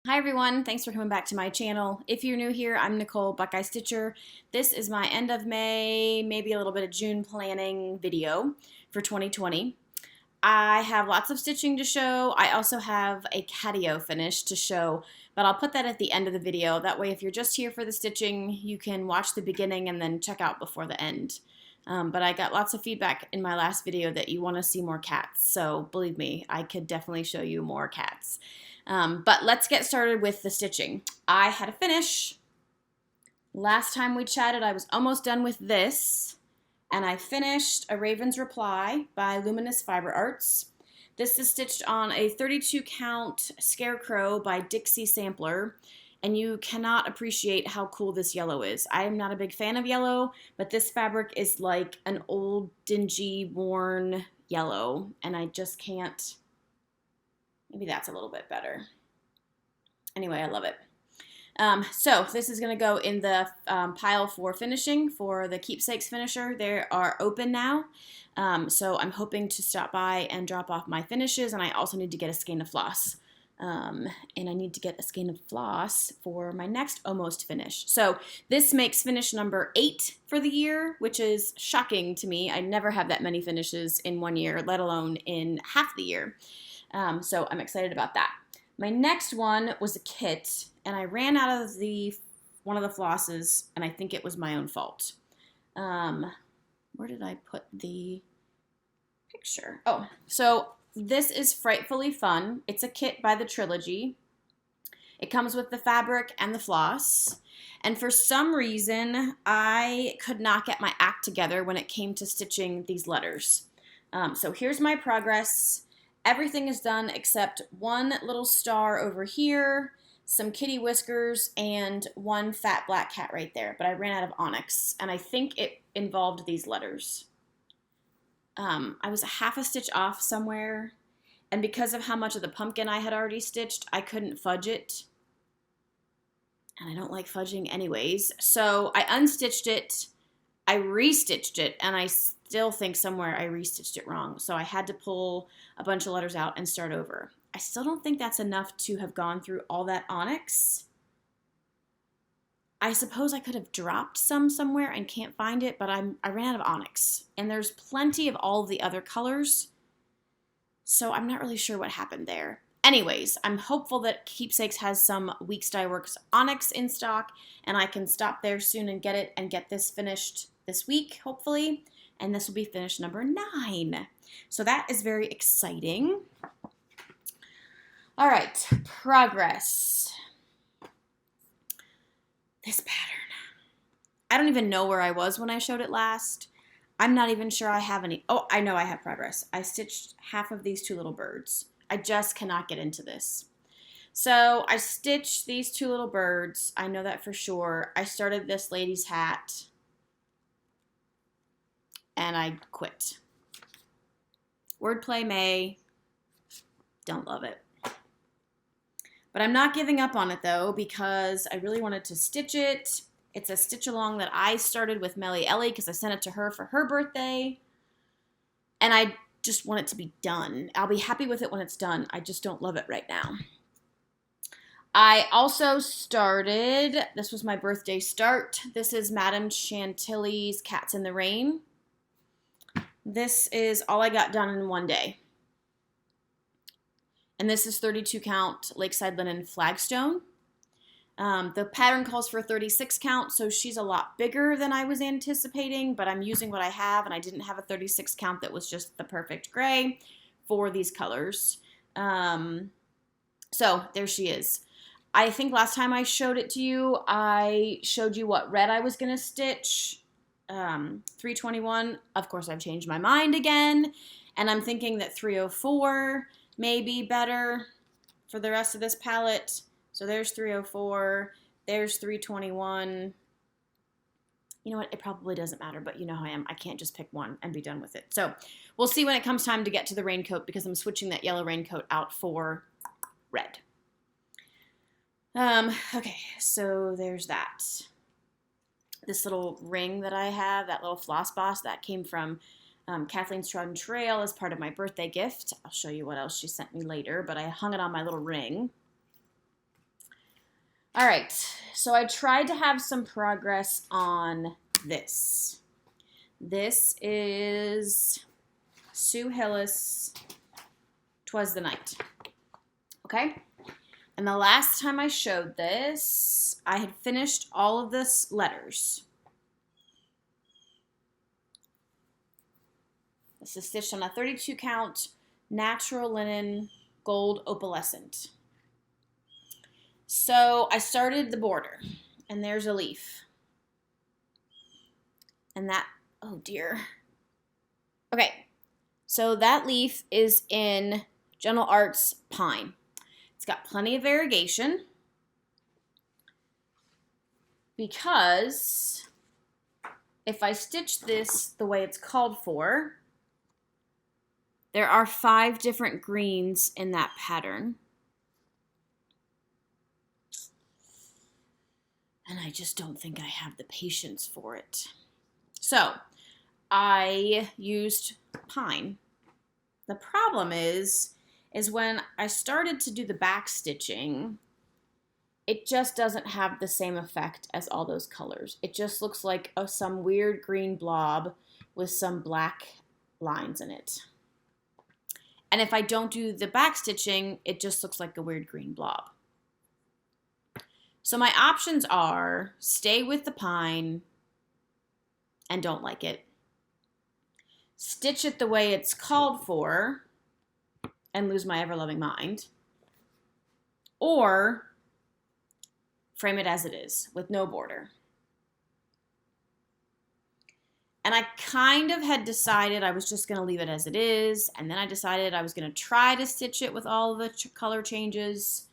Hi everyone, thanks for coming back to my channel. If you're new here, I'm Nicole Buckeye Stitcher. This is my end of May, maybe a little bit of June planning video for 2020. I have lots of stitching to show. I also have a Catio finish to show, but I'll put that at the end of the video. That way if you're just here for the stitching, you can watch the beginning and then check out before the end. But I got lots of feedback in my last video that you want to see more cats, so believe me, I could definitely show you more cats. But let's get started with the stitching. I had a finish. Last time we chatted, I was almost done with this, and I finished A Raven's Reply by Luminous Fiber Arts. This is stitched on a 32 count Scarecrow by Dixie Sampler, and you cannot appreciate how cool this yellow is. I am not a big fan of yellow, but this fabric is like an old, dingy, worn yellow, and I just can't. Maybe that's a little bit better. Anyway, I love it. So this is going to go in the pile for finishing for the Keepsakes finisher. They are open now, so I'm hoping to stop by and drop off my finishes, and I also need to get a skein of floss. And I need to get a skein of floss for my next almost finish. So this makes finish number 8 for the year, which is shocking to me. I never have that many finishes in one year, let alone in half the year. So I'm excited about that. My next one was a kit, and I ran out of one of the flosses, and I think it was my own fault. Where did I put the picture? Oh, so this is Frightfully Fun. It's a kit by the Trilogy. It comes with the fabric and the floss. And for some reason, I could not get my act together when it came to stitching these letters. So here's my progress. Everything is done except one little star over here, some kitty whiskers, and one fat black cat right there. But I ran out of onyx, and I think it involved these letters. I was a half a stitch off somewhere, and because of how much of the pumpkin I had already stitched, I couldn't fudge it. And I don't like fudging anyways. So I unstitched it, I restitched it, and I still think somewhere I restitched it wrong. So I had to pull a bunch of letters out and start over. I still don't think that's enough to have gone through all that onyx. I suppose I could have dropped some somewhere and can't find it, but I ran out of onyx. And there's plenty of all of the other colors, so I'm not really sure what happened there. Anyways, I'm hopeful that Keepsakes has some Weeks Dye Works onyx in stock, and I can stop there soon and get it and get this finished this week, hopefully. And this will be finish number 9. So that is very exciting. All right, progress. This pattern. I don't even know where I was when I showed it last. I'm not even sure I have any. Oh, I know I have progress. I stitched half of these 2 little birds. I just cannot get into this. So I stitched these 2 little birds. I know that for sure. I started this lady's hat, and I quit. Wordplay May. Don't love it. But I'm not giving up on it though, because I really wanted to stitch it. It's a stitch along that I started with Melly Ellie because I sent it to her for her birthday. And I just want it to be done. I'll be happy with it when it's done. I just don't love it right now. I also started, this was my birthday start. This is Madame Chantilly's Cats in the Rain. This is all I got done in one day. And this is 32 count Lakeside Linen Flagstone. The pattern calls for 36 count, so she's a lot bigger than I was anticipating, but I'm using what I have, and I didn't have a 36 count that was just the perfect gray for these colors. So there she is. I think last time I showed it to you, I showed you what red I was going to stitch. 321. Of course, I've changed my mind again, and I'm thinking that 304 may be better for the rest of this palette. So there's 304, there's 321. You know what, it probably doesn't matter, but you know how I am. I can't just pick one and be done with it. So we'll see when it comes time to get to the raincoat, because I'm switching that yellow raincoat out for red. Okay, so there's that. This little ring that I have, that little floss boss, that came from Kathleen's Trodden Trail as part of my birthday gift. I'll show you what else she sent me later, but I hung it on my little ring. All right, so I tried to have some progress on this. This is Sue Hillis, 'Twas the Night. Okay? And the last time I showed this, I had finished all of this letters. This is stitched on a 32 count natural linen gold opalescent. So I started the border, and there's a leaf. And that, oh dear. Okay, so that leaf is in Gentle Arts Pine. It's got plenty of variegation because if I stitch this the way it's called for, there are 5 different greens in that pattern. And I just don't think I have the patience for it. So I used pine. The problem is when I started to do the back stitching, it just doesn't have the same effect as all those colors. It just looks like some weird green blob with some black lines in it. And if I don't do the back stitching, it just looks like a weird green blob. So my options are stay with the pine and don't like it, stitch it the way it's called for and lose my ever-loving mind, or frame it as it is with no border. And I kind of had decided I was just going to leave it as it is, and then I decided I was going to try to stitch it with all the color changes.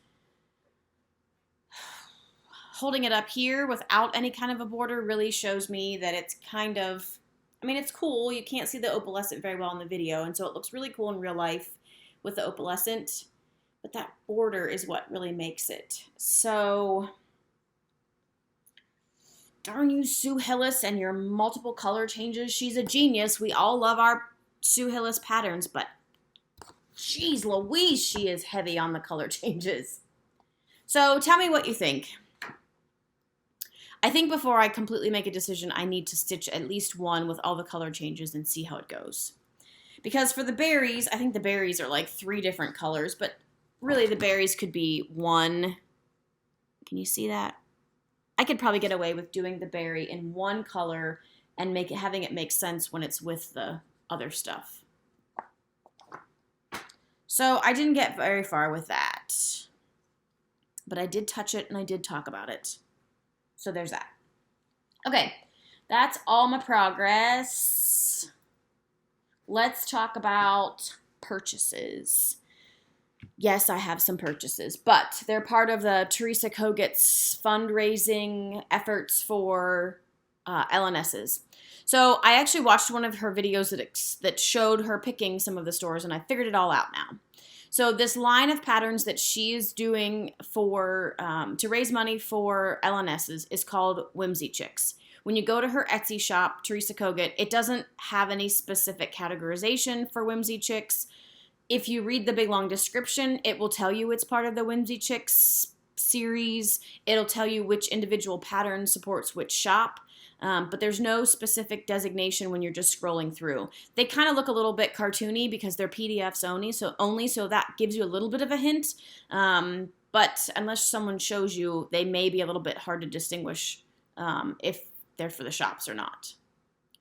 Holding it up here without any kind of a border really shows me that it's kind of, I mean, it's cool. You can't see the opalescent very well in the video, and so it looks really cool in real life with the opalescent, but that border is what really makes it. So, darn you, Sue Hillis, and your multiple color changes. She's a genius. We all love our Sue Hillis patterns, but geez Louise, she is heavy on the color changes. So tell me what you think. I think before I completely make a decision, I need to stitch at least one with all the color changes and see how it goes. Because for the berries, I think the berries are like 3 different colors, but really the berries could be 1. Can you see that? I could probably get away with doing the berry in 1 color and having it make sense when it's with the other stuff. So I didn't get very far with that, but I did touch it and I did talk about it. So there's that. Okay, that's all my progress. Let's talk about purchases. Yes, I have some purchases, but they're part of the Teresakogut's fundraising efforts for LNSs. So I actually watched one of her videos that showed her picking some of the stores, and I figured it all out now. So this line of patterns that she is doing for to raise money for LNSs is called Whimsy Chicks. When you go to her Etsy shop, Teresakogut, it doesn't have any specific categorization for Whimsy Chicks. If you read the big long description, it will tell you it's part of the Whimsy Chicks series. It'll tell you which individual pattern supports which shop. But there's no specific designation when you're just scrolling through. They kind of look a little bit cartoony because they're PDFs only, so that gives you a little bit of a hint. But unless someone shows you, they may be a little bit hard to distinguish if they're for the shops or not.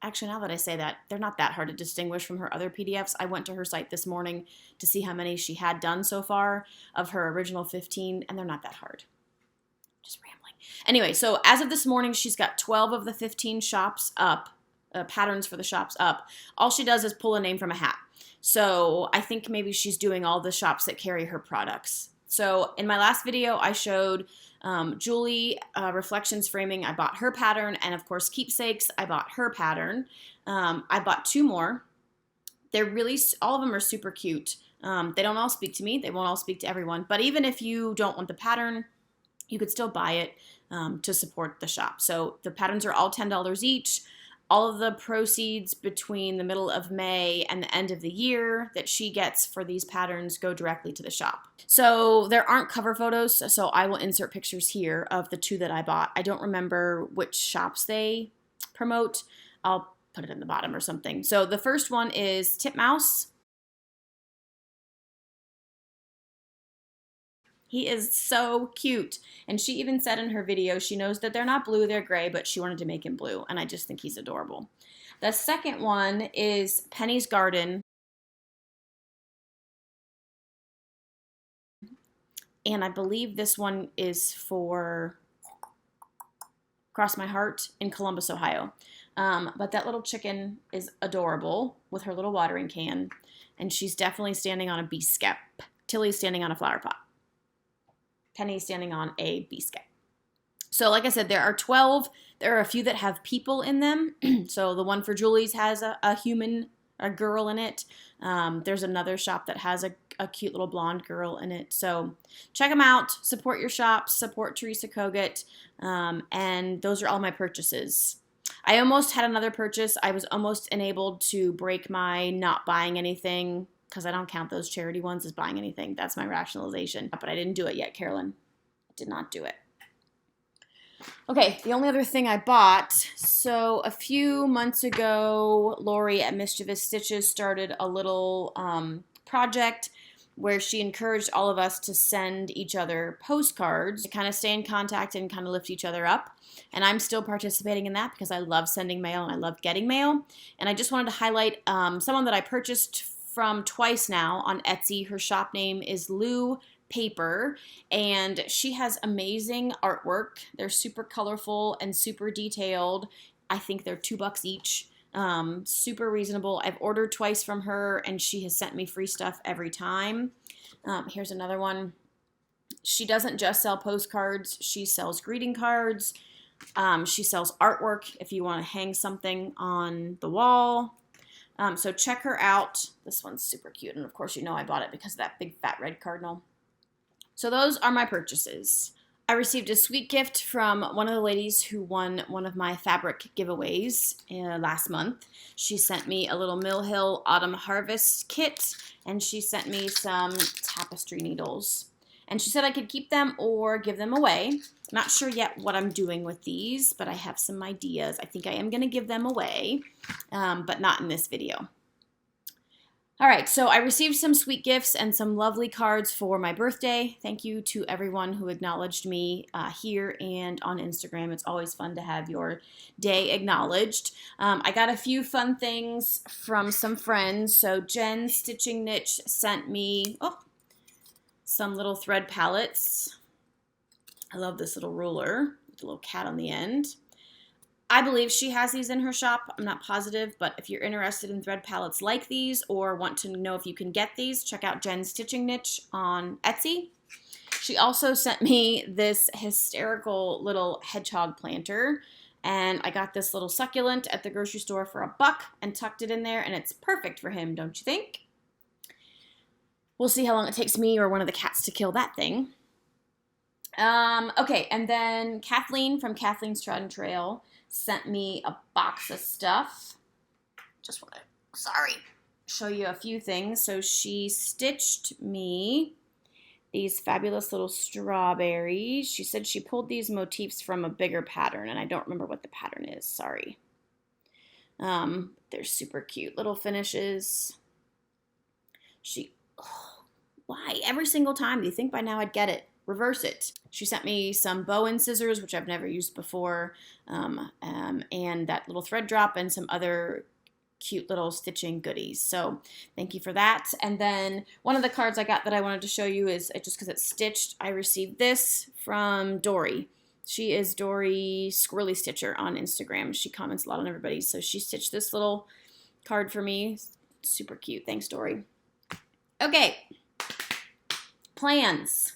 Actually, now that I say that, they're not that hard to distinguish from her other PDFs. I went to her site this morning to see how many she had done so far of her original 15, and they're not that hard. Just rambling. Anyway, so as of this morning, she's got 12 of the 15 shops up, patterns for the shops up. All she does is pull a name from a hat. So I think maybe she's doing all the shops that carry her products. So in my last video, I showed Julie Reflections Framing. I bought her pattern, and of course Keepsakes, I bought her pattern. I bought 2 more. They're really, all of them are super cute. They don't all speak to me. They won't all speak to everyone. But even if you don't want the pattern, you could still buy it to support the shop. So the patterns are all $10 each. All of the proceeds between the middle of May and the end of the year that she gets for these patterns go directly to the shop. So there aren't cover photos, so I will insert pictures here of the 2 that I bought. I don't remember which shops they promote. I'll put it in the bottom or something. So the first one is Titmouse. He is so cute. And she even said in her video, she knows that they're not blue, they're gray, but she wanted to make him blue. And I just think he's adorable. The second one is Penny's Garden. And I believe this one is for Cross My Heart in Columbus, Ohio. But that little chicken is adorable with her little watering can. And she's definitely standing on a bee skep. Tilly's standing on a flower pot. Penny's standing on a bee skep. So like I said, there are 12. There are a few that have people in them. So the one for Julie's has a human, a girl in it. There's another shop that has a cute little blonde girl in it. So check them out. Support your shops. Support Teresakogut. And those are all my purchases. I almost had another purchase. I was almost enabled to break my not buying anything, because I don't count those charity ones as buying anything. That's my rationalization. But I didn't do it yet, Carolyn. I did not do it. Okay, the only other thing I bought, so a few months ago, Lori at Mischievous Stitches started a little project where she encouraged all of us to send each other postcards to kind of stay in contact and kind of lift each other up. And I'm still participating in that because I love sending mail and I love getting mail. And I just wanted to highlight someone that I purchased from twice now on Etsy. Her shop name is LouPaper, and she has amazing artwork. They're super colorful and super detailed. I think they're $2 each. Super reasonable. I've ordered twice from her, and she has sent me free stuff every time. Here's another one. She doesn't just sell postcards. She sells greeting cards. She sells artwork if you want to hang something on the wall. So check her out. This one's super cute. And of course, you know I bought it because of that big fat red cardinal. So those are my purchases. I received a sweet gift from one of the ladies who won one of my fabric giveaways last month. She sent me a little Mill Hill Autumn Harvest kit, and she sent me some tapestry needles. And she said I could keep them or give them away. Not sure yet what I'm doing with these, but I have some ideas. I think I am going to give them away, but not in this video. All right, so I received some sweet gifts and some lovely cards for my birthday. Thank you to everyone who acknowledged me here and on Instagram. It's always fun to have your day acknowledged. I got a few fun things from some friends. So Jen Stitching Niche sent me some little thread palettes. I love this little ruler with a little cat on the end. I believe she has these in her shop. I'm not positive, but if you're interested in thread palettes like these or want to know if you can get these, check out Jen's Stitching Niche on Etsy. She also sent me this hysterical little hedgehog planter, and I got this little succulent at the grocery store for $1 and tucked it in there, and it's perfect for him, don't you think? We'll see how long it takes me or one of the cats to kill that thing. Okay, and then Kathleen from Kathleen's Tread and Trail sent me a box of stuff. Just want to, show you a few things. So she stitched me these fabulous little strawberries. She said she pulled these motifs from a bigger pattern, and I don't remember what the pattern is, sorry. They're super cute little finishes. Why? Every single time, you think by now I'd get it. Reverse it. She sent me some bow and scissors, which I've never used before, and that little thread drop and some other cute little stitching goodies. So thank you for that. And then one of the cards I got that I wanted to show you is, just because it's stitched, I received this from Dory. She is Dory Squirrely Stitcher on Instagram. She comments a lot on everybody. So she stitched this little card for me. Super cute. Thanks, Dory. Okay. Plans.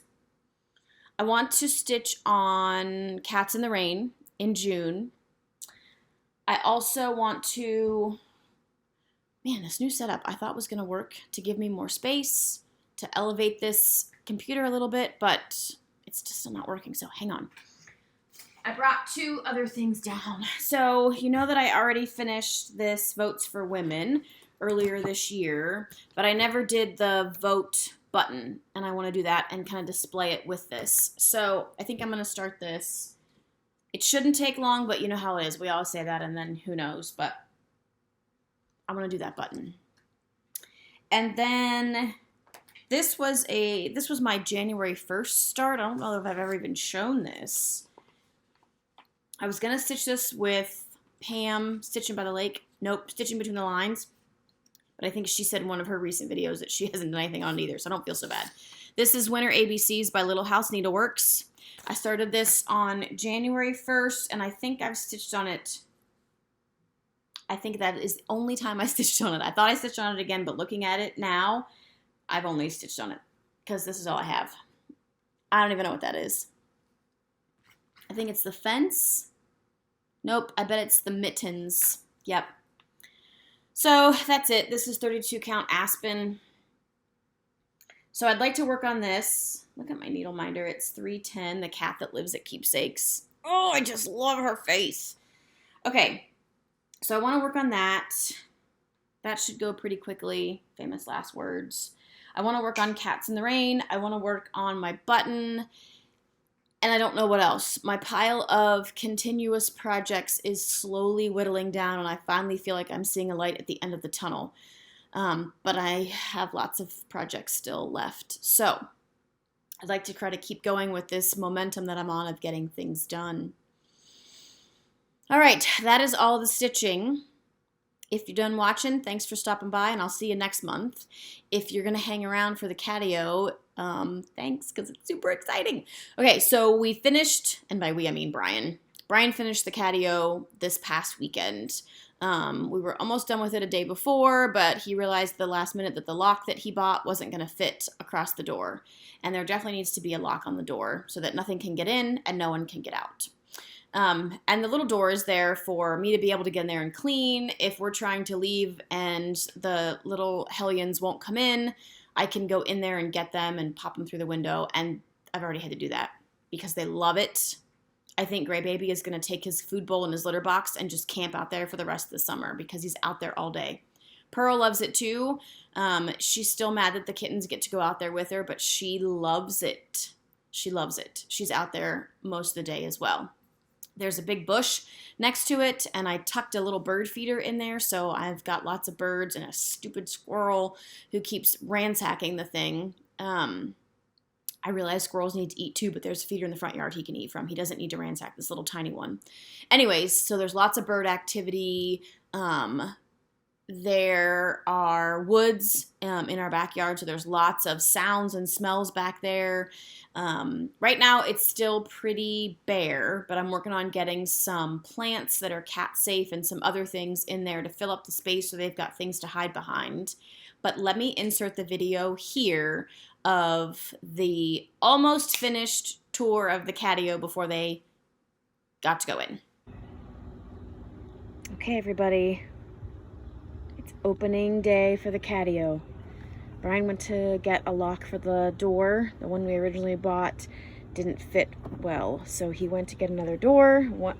I want to stitch on Cats in the Rain in June. I also want to, this new setup I thought was going to work to give me more space, to elevate this computer a little bit, but it's just still not working, so hang on. I brought two other things down. So you know that I already finished this Votes for Women earlier this year, but I never did the vote button, and I want to do that and kind of display it with this. So I think I'm going to start this. It shouldn't take long, but you know how it is. We always say that, and then who knows, but I'm going to do that button. And then this was my January 1st start. I don't know if I've ever even shown this. I was going to stitch this with Pam, Stitching by the Lake. Nope, Stitching Between the Lines. But I think she said in one of her recent videos that she hasn't done anything on it either, so I don't feel so bad. This is Winter ABCs by Little House Needleworks. I started this on January 1st, and I think I've stitched on it. I think that is the only time I stitched on it. I thought I stitched on it again, but looking at it now, I've only stitched on it because this is all I have. I don't even know what that is. I think it's the fence. Nope, I bet it's the mittens. Yep. So that's it. This is 32 count Aspen. So I'd like to work on this. Look at my needle minder. It's 310, the cat that lives at Keepsakes. Oh, I just love her face. Okay, so I want to work on that. That should go pretty quickly. Famous last words. I want to work on Cats in the Rain. I want to work on my button. And I don't know what else. My pile of continuous projects is slowly whittling down, and I finally feel like I'm seeing a light at the end of the tunnel. But I have lots of projects still left. So I'd like to try to keep going with this momentum that I'm on of getting things done. All right, that is all the stitching. If you're done watching, thanks for stopping by, and I'll see you next month. If you're going to hang around for the Catio, thanks, because it's super exciting. Okay, so we finished, and by we I mean Brian. Brian finished the Catio this past weekend. We were almost done with it a day before, but he realized the last minute that the lock that he bought wasn't going to fit across the door. And there definitely needs to be a lock on the door so that nothing can get in and no one can get out. And the little door is there for me to be able to get in there and clean. If we're trying to leave and the little hellions won't come in, I can go in there and get them and pop them through the window. And I've already had to do that because they love it. I think Gray Baby is going to take his food bowl and his litter box and just camp out there for the rest of the summer because he's out there all day. Pearl loves it too. She's still mad that the kittens get to go out there with her, but she loves it. She loves it. She's out there most of the day as well. There's a big bush next to it, and I tucked a little bird feeder in there, so I've got lots of birds and a stupid squirrel who keeps ransacking the thing. I realize squirrels need to eat too, but there's a feeder in the front yard he can eat from. He doesn't need to ransack this little tiny one. Anyways, so there's lots of bird activity. There are woods in our backyard, so there's lots of sounds and smells back there. Right now it's still pretty bare, but I'm working on getting some plants that are cat safe and some other things in there to fill up the space so they've got things to hide behind. But let me insert the video here of the almost finished tour of the Catio before they got to go in. Okay, everybody. It's opening day for the Catio. Brian went to get a lock for the door. The one we originally bought didn't fit well, so he went to get another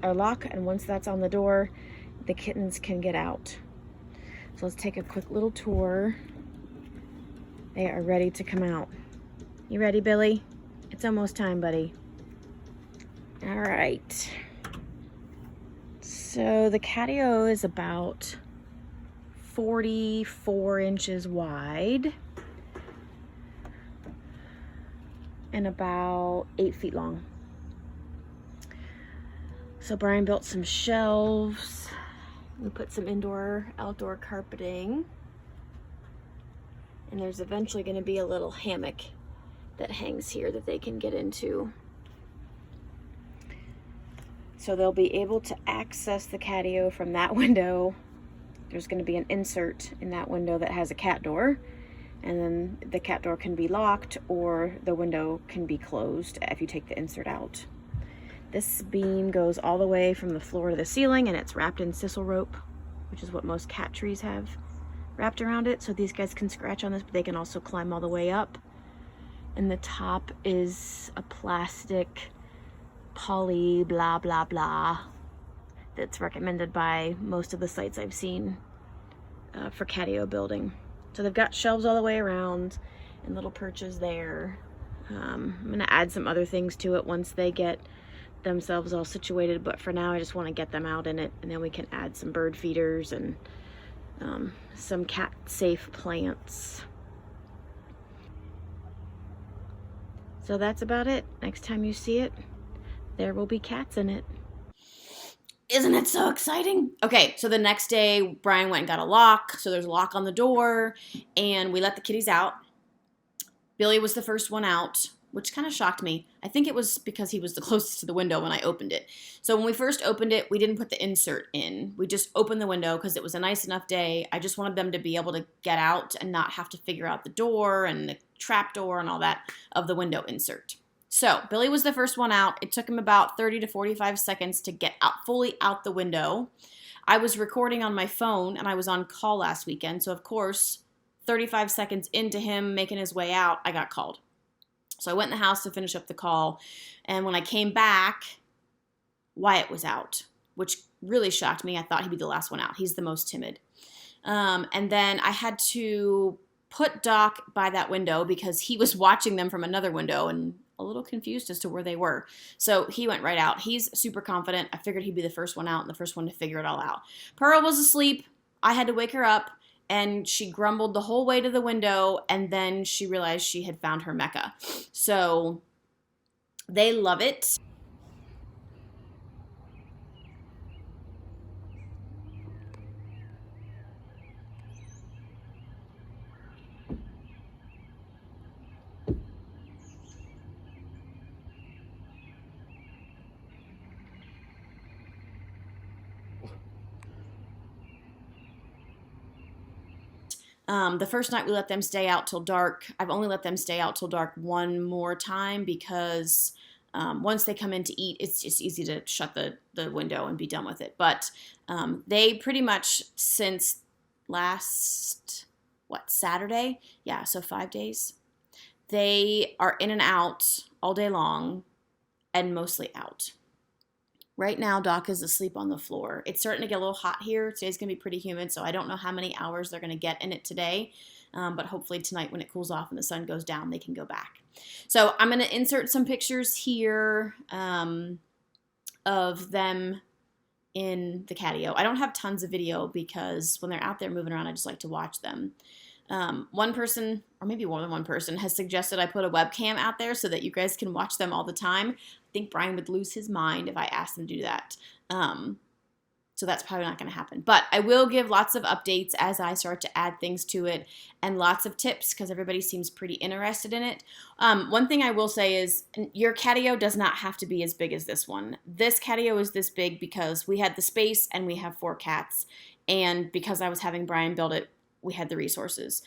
a lock, and once that's on the door, the kittens can get out. So let's take a quick little tour. They are ready to come out. You ready, Billy? It's almost time, buddy. All right. So the Catio is about 44 inches wide and about 8 feet long. So Brian built some shelves. We put some outdoor carpeting. And there's eventually going to be a little hammock that hangs here that they can get into. So they'll be able to access the Catio from that window. There's going to be an insert in that window that has a cat door, and then the cat door can be locked or the window can be closed if you take the insert out. This beam goes all the way from the floor to the ceiling, and it's wrapped in sisal rope, which is what most cat trees have wrapped around it, so these guys can scratch on this, but they can also climb all the way up. And the top is a plastic poly blah blah blah that's recommended by most of the sites I've seen for catio building. So they've got shelves all the way around and little perches there. I'm gonna add some other things to it once they get themselves all situated, but for now I just want to get them out in it, and then we can add some bird feeders and some cat safe plants. So that's about it. Next time you see it, there will be cats in it. Isn't it so exciting? Okay, so the next day, Brian went and got a lock. So there's a lock on the door, and we let the kitties out. Billy was the first one out, which kind of shocked me. I think it was because he was the closest to the window when I opened it. So when we first opened it, we didn't put the insert in. We just opened the window because it was a nice enough day. I just wanted them to be able to get out and not have to figure out the door and the trap door and all that of the window insert. So Billy was the first one out. It took him about 30 to 45 seconds to get out, fully out the window. I was recording on my phone and I was on call last weekend. So of course, 35 seconds into him making his way out, I got called. So I went in the house to finish up the call. And when I came back, Wyatt was out, which really shocked me. I thought he'd be the last one out. He's the most timid. And then I had to put Doc by that window because he was watching them from another window and a little confused as to where they were. So he went right out. He's super confident. I figured he'd be the first one out and the first one to figure it all out. Pearl was asleep. I had to wake her up, and she grumbled the whole way to the window, and then she realized she had found her Mecca. So they love it. The first night we let them stay out till dark. I've only let them stay out till dark one more time because once they come in to eat, it's just easy to shut the window and be done with it. But they pretty much since last, Saturday? Yeah, so 5 days. They are in and out all day long and mostly out. Right now, Doc is asleep on the floor. It's starting to get a little hot here. Today's going to be pretty humid, so I don't know how many hours they're going to get in it today. But hopefully tonight when it cools off and the sun goes down, they can go back. So I'm going to insert some pictures here of them in the catio. I don't have tons of video because when they're out there moving around, I just like to watch them. One person, or maybe more than one person, has suggested I put a webcam out there so that you guys can watch them all the time. I think Brian would lose his mind if I asked him to do that. So that's probably not going to happen. But I will give lots of updates as I start to add things to it and lots of tips because everybody seems pretty interested in it. One thing I will say is your catio does not have to be as big as this one. This catio is this big because we had the space and we have 4 cats. And because I was having Brian build it, we had the resources.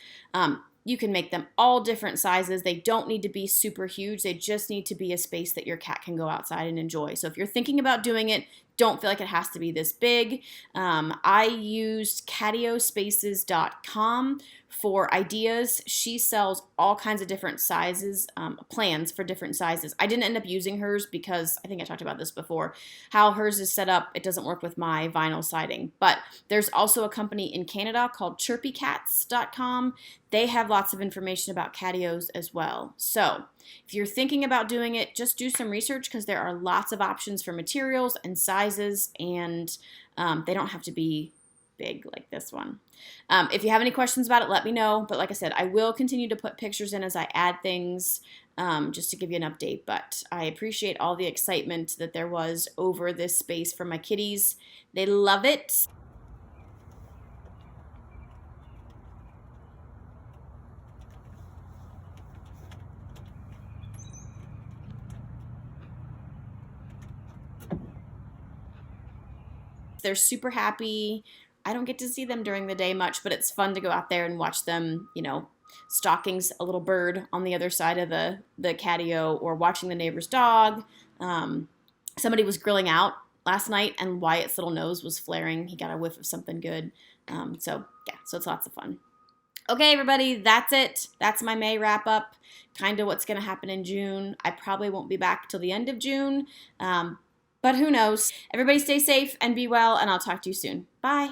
You can make them all different sizes. They don't need to be super huge. They just need to be a space that your cat can go outside and enjoy. So if you're thinking about doing it, don't feel like it has to be this big. I used catiospaces.com for ideas. She sells all kinds of different sizes, plans for different sizes. I didn't end up using hers because I think I talked about this before. How hers is set up, it doesn't work with my vinyl siding. But there's also a company in Canada called chirpycats.com. They have lots of information about catios as well. So if you're thinking about doing it, just do some research because there are lots of options for materials and sizes, and they don't have to be big like this one. If you have any questions about it, let me know. But like I said, I will continue to put pictures in as I add things just to give you an update. But I appreciate all the excitement that there was over this space for my kitties. They love it. They're super happy. I don't get to see them during the day much, but it's fun to go out there and watch them, stalking a little bird on the other side of the catio or watching the neighbor's dog. Somebody was grilling out last night and Wyatt's little nose was flaring. He got a whiff of something good. So it's lots of fun. Okay, everybody, that's it. That's my May wrap up. Kind of what's going to happen in June. I probably won't be back till the end of June, but who knows? Everybody stay safe and be well, and I'll talk to you soon. Bye.